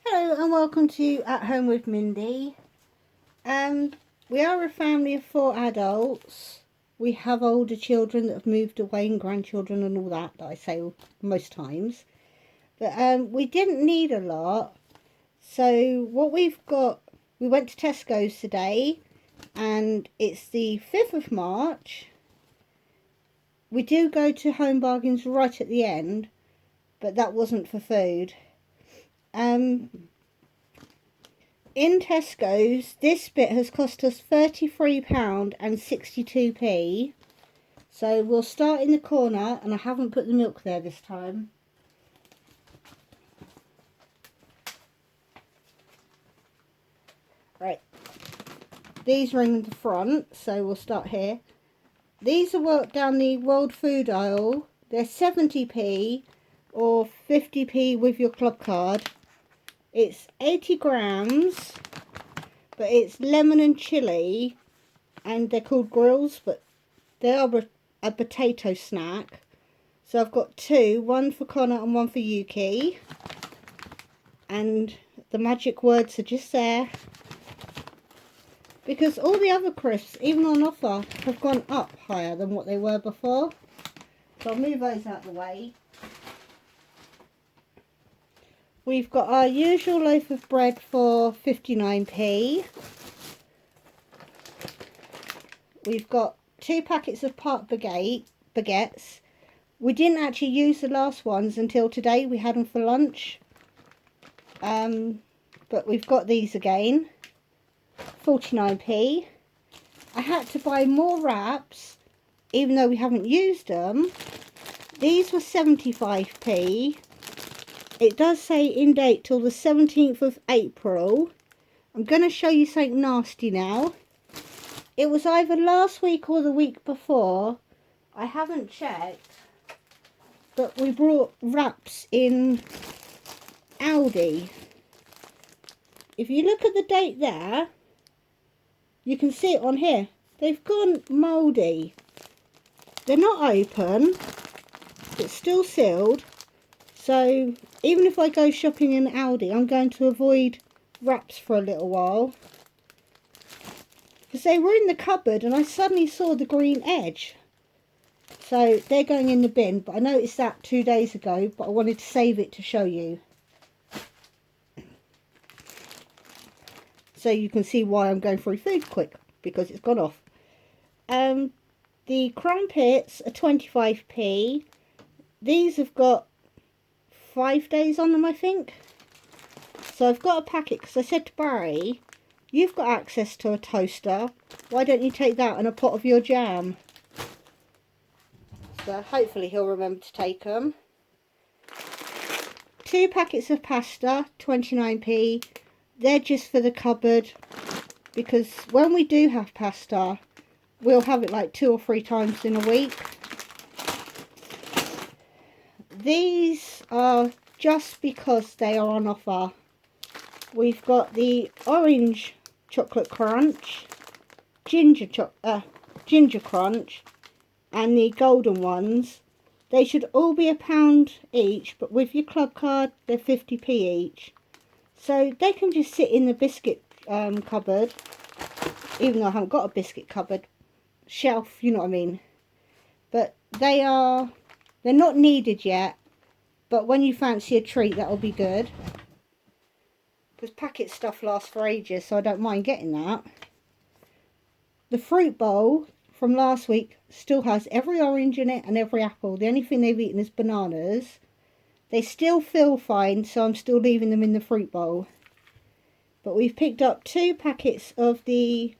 Hello and welcome to At Home with Mindy. We are a family of 4 adults. We have older children that have moved away and grandchildren and all that I say most times. But we didn't need a lot. So what we've got, we went to Tesco's today and it's the 5th of March. We do go to Home Bargains right at the end, but that wasn't for food. In Tesco's, this bit has cost us £33.62. So we'll start in the corner, and I haven't put the milk there this time. Right, these are in the front, so we'll start here. These are worked down the World Food aisle. They're 70p or 50p with your club card. It's 80 grams, but it's lemon and chilli, and they're called grills, but they are a potato snack. So I've got 2, one for Connor and one for Yuki. And the magic words are just there. Because all the other crisps, even on offer, have gone up higher than what they were before. So I'll move those out of the way. We've got our usual loaf of bread for 59p. We've got 2 packets of part baguettes. We didn't actually use the last ones until today. We had them for lunch. But we've got these again. 49p. I had to buy more wraps, even though we haven't used them. These were 75p. It does say in date till the 17th of April. I'm going to show you something nasty now. It was either last week or the week before. I haven't checked. But we brought wraps in Aldi. If you look at the date there, you can see it on here. They've gone mouldy. They're not open. It's still sealed. So even if I go shopping in Aldi, I'm going to avoid wraps for a little while. Because they were in the cupboard and I suddenly saw the green edge. So they're going in the bin. But I noticed that 2 days ago. But I wanted to save it to show you. So you can see why I'm going through food quick. Because it's gone off. The crumpets are 25p. These have got 5 days on them, I think. So I've got a packet because I said to Barry, you've got access to a toaster. Why don't you take that and a pot of your jam? So hopefully he'll remember to take them. 2 packets of pasta, 29p. They're just for the cupboard. Because when we do have pasta, we'll have it like 2 or 3 times in a week. These are just because they are on offer. We've got the orange chocolate crunch, ginger crunch, and the golden ones. They should all be £1 each, but with your club card, they're 50p each. So they can just sit in the biscuit cupboard, even though I haven't got a biscuit cupboard shelf, you know what I mean. But they're not needed yet. But when you fancy a treat, that'll be good. Because packet stuff lasts for ages, so I don't mind getting that. The fruit bowl from last week still has every orange in it and every apple. The only thing they've eaten is bananas. They still feel fine, so I'm still leaving them in the fruit bowl. But we've picked up 2 packets of the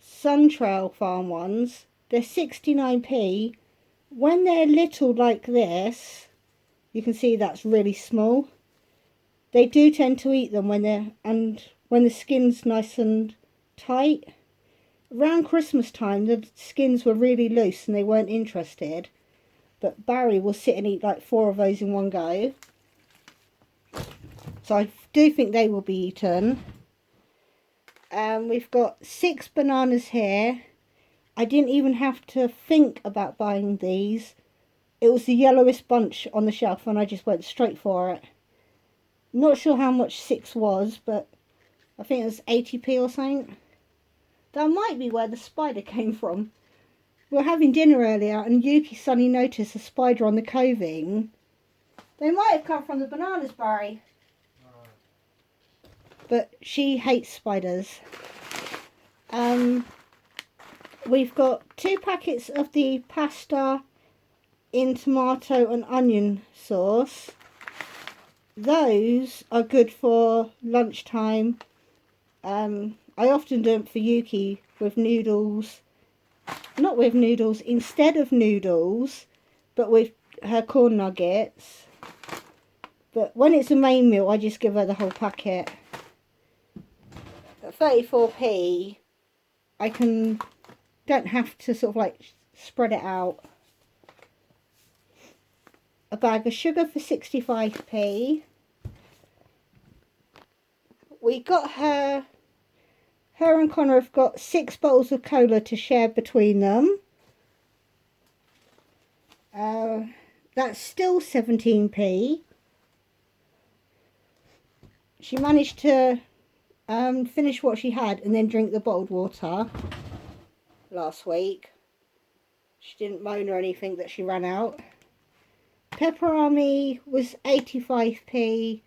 Suntrail Farm ones. They're 69p. When they're little like this, you can see that's really small. They do tend to eat them when the skin's nice and tight. Around Christmas time, the skins were really loose and they weren't interested. But Barry will sit and eat like 4 of those in one go. So I do think they will be eaten. We've got 6 bananas here. I didn't even have to think about buying these. It was the yellowest bunch on the shelf and I just went straight for it. Not sure how much 6 was, but I think it was 80p or something. That might be where the spider came from. We were having dinner earlier and Yuki suddenly noticed a spider on the coving. They might have come from the bananas, Barry. But she hates spiders. We've got 2 packets of the pasta in tomato and onion sauce. Those are good for lunchtime. I often do it for Yuki with noodles. Not with noodles, instead of noodles, but with her corn nuggets. But when it's a main meal, I just give her the whole packet. At 34p, I don't have to sort of like spread it out. A bag of sugar for 65p. We got her and Connor have got 6 bottles of cola to share between them. That's still 17p. She managed to finish what she had and then drink the bottled water last week. She didn't moan or anything that she ran out. Pepperoni was 85p.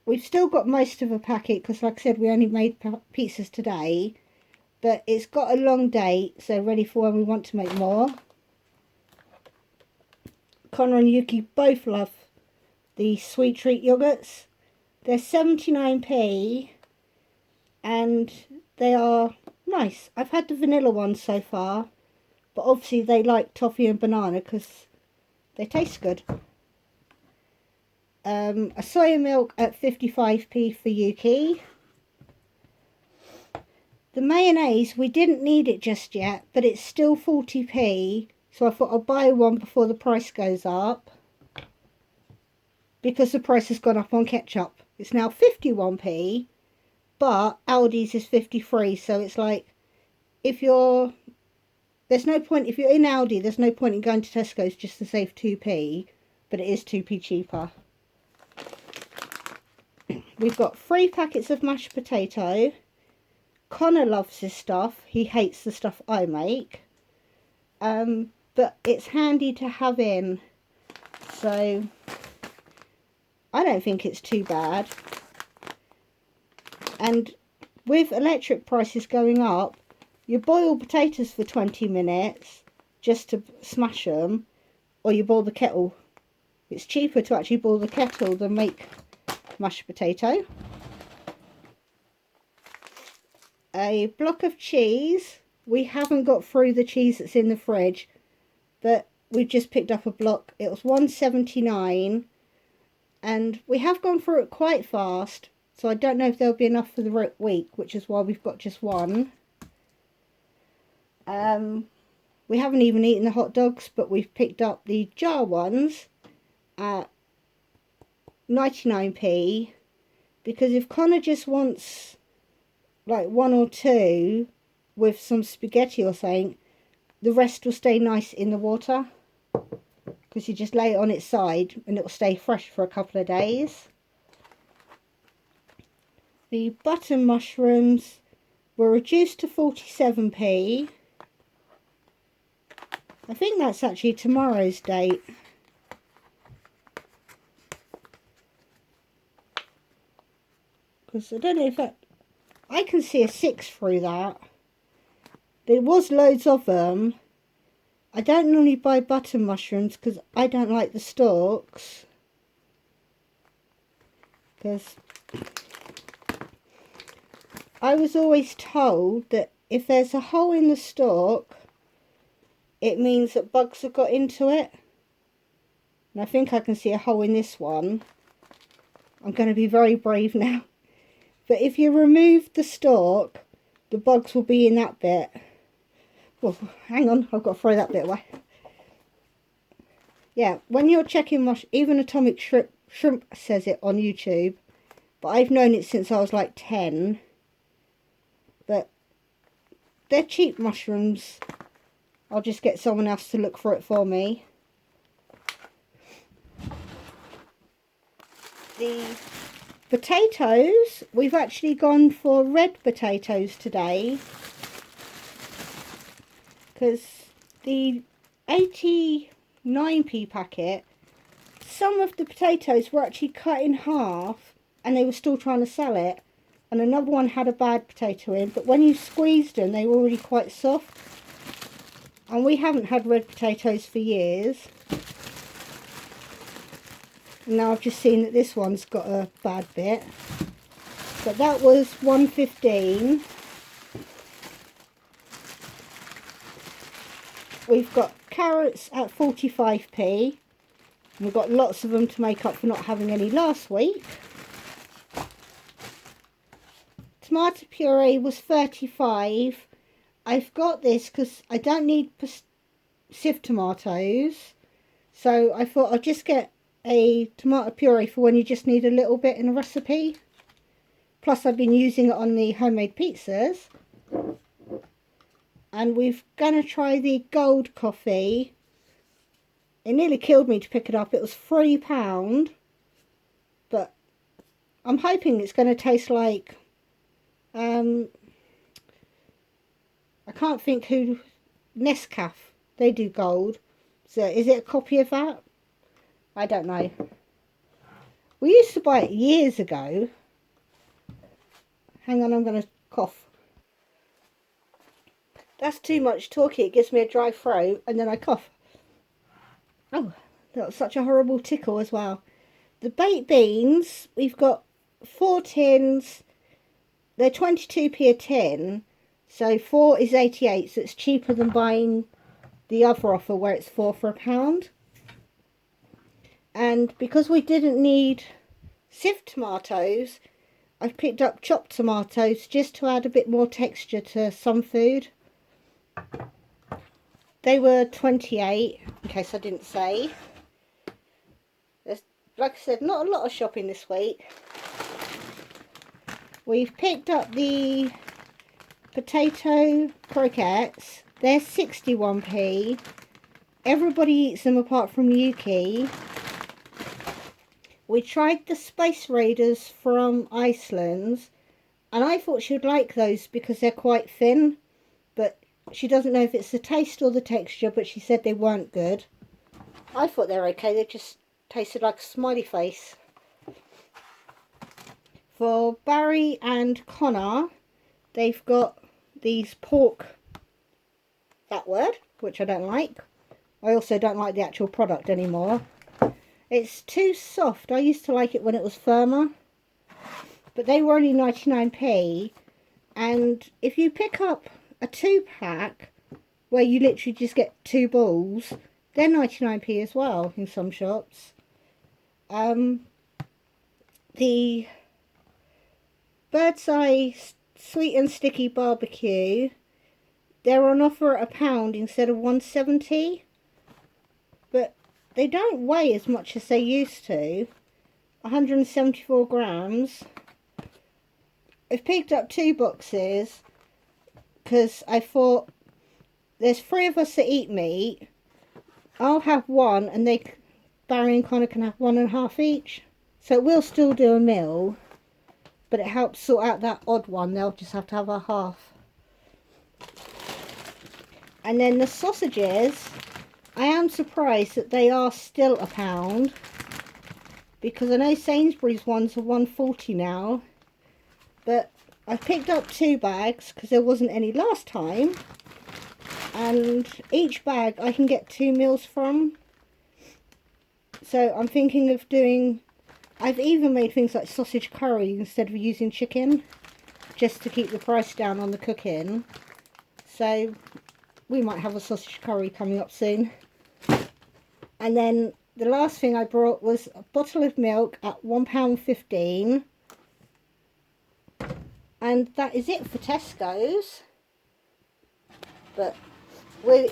We've still got most of a packet because, like I said, we only made pizzas today. But it's got a long date, so ready for when we want to make more. Connor and Yuki both love the sweet treat yogurts. They're 79p and they are nice. I've had the vanilla ones so far, but obviously they like toffee and banana because they taste good. A soya milk at 55p for Yuki. The mayonnaise, we didn't need it just yet, but it's still 40p, so I thought I'll buy one before the price goes up, because the price has gone up on ketchup. It's now 51p, but Aldi's is 53, so it's like, there's no point, if you're in Aldi, there's no point in going to Tesco's just to save 2p, but it is 2p cheaper. We've got 3 packets of mashed potato. Connor loves this stuff. He hates the stuff I make. But it's handy to have in. So I don't think it's too bad. And with electric prices going up, you boil potatoes for 20 minutes just to smash them, or you boil the kettle. It's cheaper to actually boil the kettle than make mashed potato. A block of cheese. We haven't got through the cheese that's in the fridge, but we've just picked up a block. It was $1.79 and we have gone through it quite fast, so I don't know if there'll be enough for the week, which is why we've got just one. We haven't even eaten the hot dogs, but we've picked up the jar ones at 99p, because if Connor just wants like 1 or 2 with some spaghetti or something, the rest will stay nice in the water, because you just lay it on its side and it will stay fresh for a couple of days. The button mushrooms were reduced to 47p. I think that's actually tomorrow's date. Because I don't know if that... I can see a 6 through that. There was loads of them. I don't normally buy button mushrooms because I don't like the stalks. Because I was always told that if there's a hole in the stalk, it means that bugs have got into it. And I think I can see a hole in this one. I'm going to be very brave now. But if you remove the stalk, the bugs will be in that bit. Well, hang on, I've got to throw that bit away. Yeah, when you're checking even Atomic Shrimp says it on YouTube. But I've known it since I was like 10. But they're cheap mushrooms. I'll just get someone else to look for it for me. The potatoes, we've actually gone for red potatoes today, because the 89p packet, some of the potatoes were actually cut in half and they were still trying to sell it, and another one had a bad potato in, but when you squeezed them they were already quite soft, and we haven't had red potatoes for years. Now I've just seen that this one's got a bad bit, but that was $1.15. We've got carrots at 45p. We've got lots of them to make up for not having any last week. Tomato puree was 35. I've got this because I don't need sieved tomatoes, so I thought I'd just get a tomato puree for when you just need a little bit in a recipe. Plus I've been using it on the homemade pizzas. And we're going to try the gold coffee. It nearly killed me to pick it up. It was £3, but I'm hoping it's going to taste like I can't think who, Nescafe, they do gold, so is it a copy of that? I don't know. We used to buy it years ago. Hang on, I'm going to cough. That's too much talking. It gives me a dry throat and then I cough. Oh, that was such a horrible tickle as well. The baked beans, we've got 4 tins. They're 22p a tin. So 4 is 88, so it's cheaper than buying the other offer where it's 4 for £1. And because we didn't need sieved tomatoes, I've picked up chopped tomatoes just to add a bit more texture to some food. They were 28, in case I didn't say. There's, like I said, not a lot of shopping this week. We've picked up the potato croquettes. They're 61p. Everybody eats them apart from Yuki. We tried the Space Raiders from Iceland, and I thought she would like those because they're quite thin, but she doesn't know if it's the taste or the texture, but she said they weren't good. I thought they were okay, they just tasted like a smiley face. For Barry and Connor, they've got these pork, that word, which I don't like. I also don't like the actual product anymore. It's too soft. I used to like it when it was firmer, but they were only 99p, and if you pick up a 2-pack where you literally just get 2 balls, they're 99p as well in some shops. The Bird's Eye sweet and sticky barbecue, they're on offer at £1 instead of 1.70, but they don't weigh as much as they used to. 174 grams. I've picked up 2 boxes because I thought there's 3 of us that eat meat. I'll have 1 and Barry and Connor can have 1.5 each. So we'll still do a meal, but it helps sort out that odd one. They'll just have to have a half. And then the sausages, I am surprised that they are still £1, because I know Sainsbury's ones are 1.40 now, but I picked up 2 bags because there wasn't any last time, and each bag I can get 2 meals from. So I'm thinking of doing, I've even made things like sausage curry instead of using chicken, just to keep the price down on the cooking. So we might have a sausage curry coming up soon. And then the last thing I brought was a bottle of milk at £1.15. And that is it for Tesco's. But we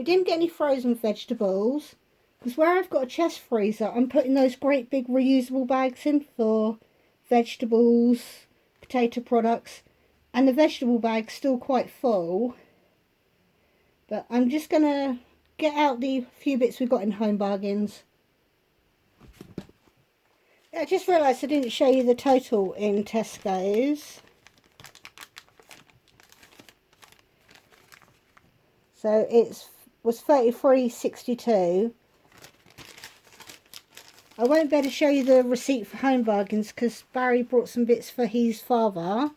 didn't get any frozen vegetables, because where I've got a chest freezer, I'm putting those great big reusable bags in for vegetables, potato products, and the vegetable bag's still quite full. But I'm just going to get out the few bits we've got in Home Bargains. I just realised I didn't show you the total in Tesco's. So was $33.62. I won't be able to show you the receipt for Home Bargains because Barry brought some bits for his father.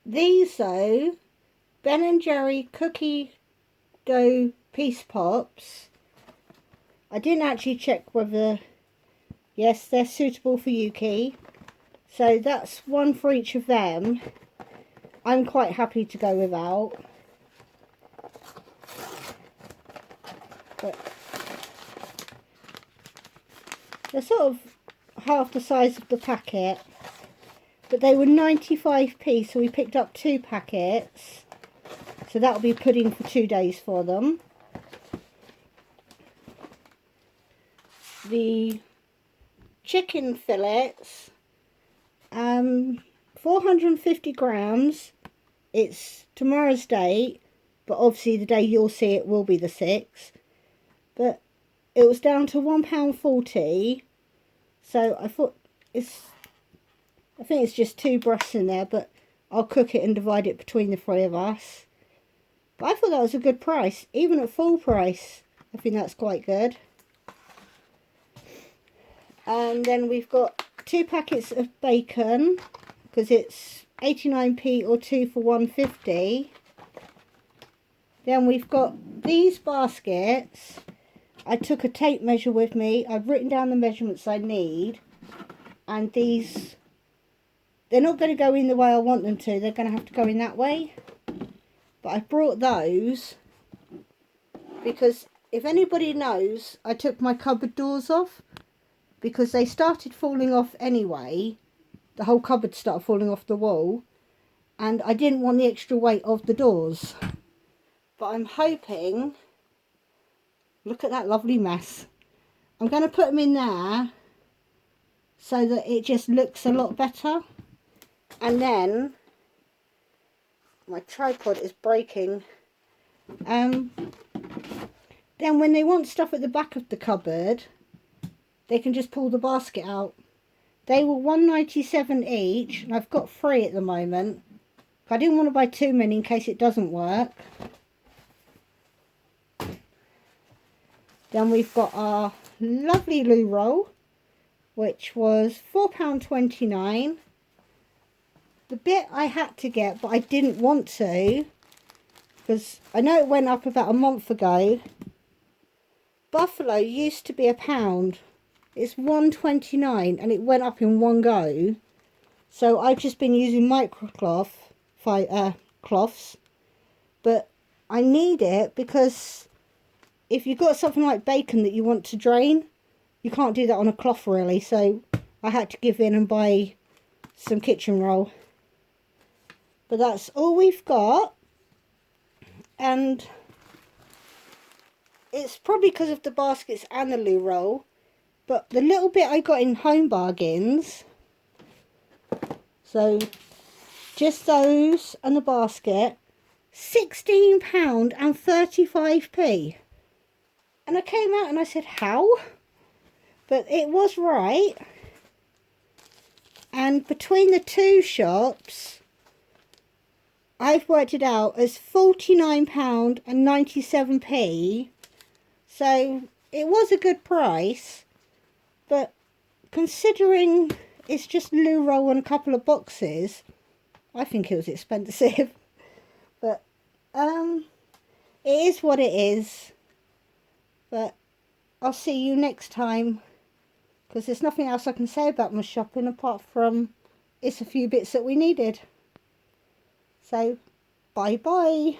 These though, Ben & Jerry cookie dough piece pops. I didn't actually check whether, yes, they're suitable for Yuki. So that's one for each of them. I'm quite happy to go without. But they're sort of half the size of the packet. But they were 95p, so we picked up 2 packets. So that'll be pudding for 2 days for them. The chicken fillets, 450 grams. It's tomorrow's date, but obviously the day you'll see it will be the 6th. But it was down to £1.40. So I think it's just 2 breasts in there, but I'll cook it and divide it between the 3 of us. But I thought that was a good price. Even at full price, I think that's quite good. And then we've got 2 packets of bacon, because it's 89p or 2 for 150. Then we've got these baskets. I took a tape measure with me. I've written down the measurements I need. And these, they're not going to go in the way I want them to. They're going to have to go in that way. But I brought those because if anybody knows, I took my cupboard doors off because they started falling off anyway. The whole cupboard started falling off the wall. And I didn't want the extra weight of the doors. But I'm hoping, look at that lovely mess. I'm going to put them in there so that it just looks a lot better. And then, my tripod is breaking. Then when they want stuff at the back of the cupboard, they can just pull the basket out. They were $1.97 each, and I've got 3 at the moment. I didn't want to buy too many in case it doesn't work. Then we've got our lovely loo roll, which was £4.29. The bit I had to get, but I didn't want to, because I know it went up about a month ago. Buffalo used to be £1. It's $1.29 and it went up in one go. So I've just been using cloths, but I need it because if you've got something like bacon that you want to drain, you can't do that on a cloth really. So I had to give in and buy some kitchen roll. But that's all we've got. And it's probably because of the baskets and the loo roll. But the little bit I got in Home Bargains, so just those and the basket, £16.35p. And I came out and I said, how? But it was right. And between the 2 shops, I've worked it out as £49.97p. So it was a good price. But considering it's just loo roll and a couple of boxes, I think it was expensive. But it is what it is. But I'll see you next time, because there's nothing else I can say about my shopping apart from it's a few bits that we needed. So bye bye.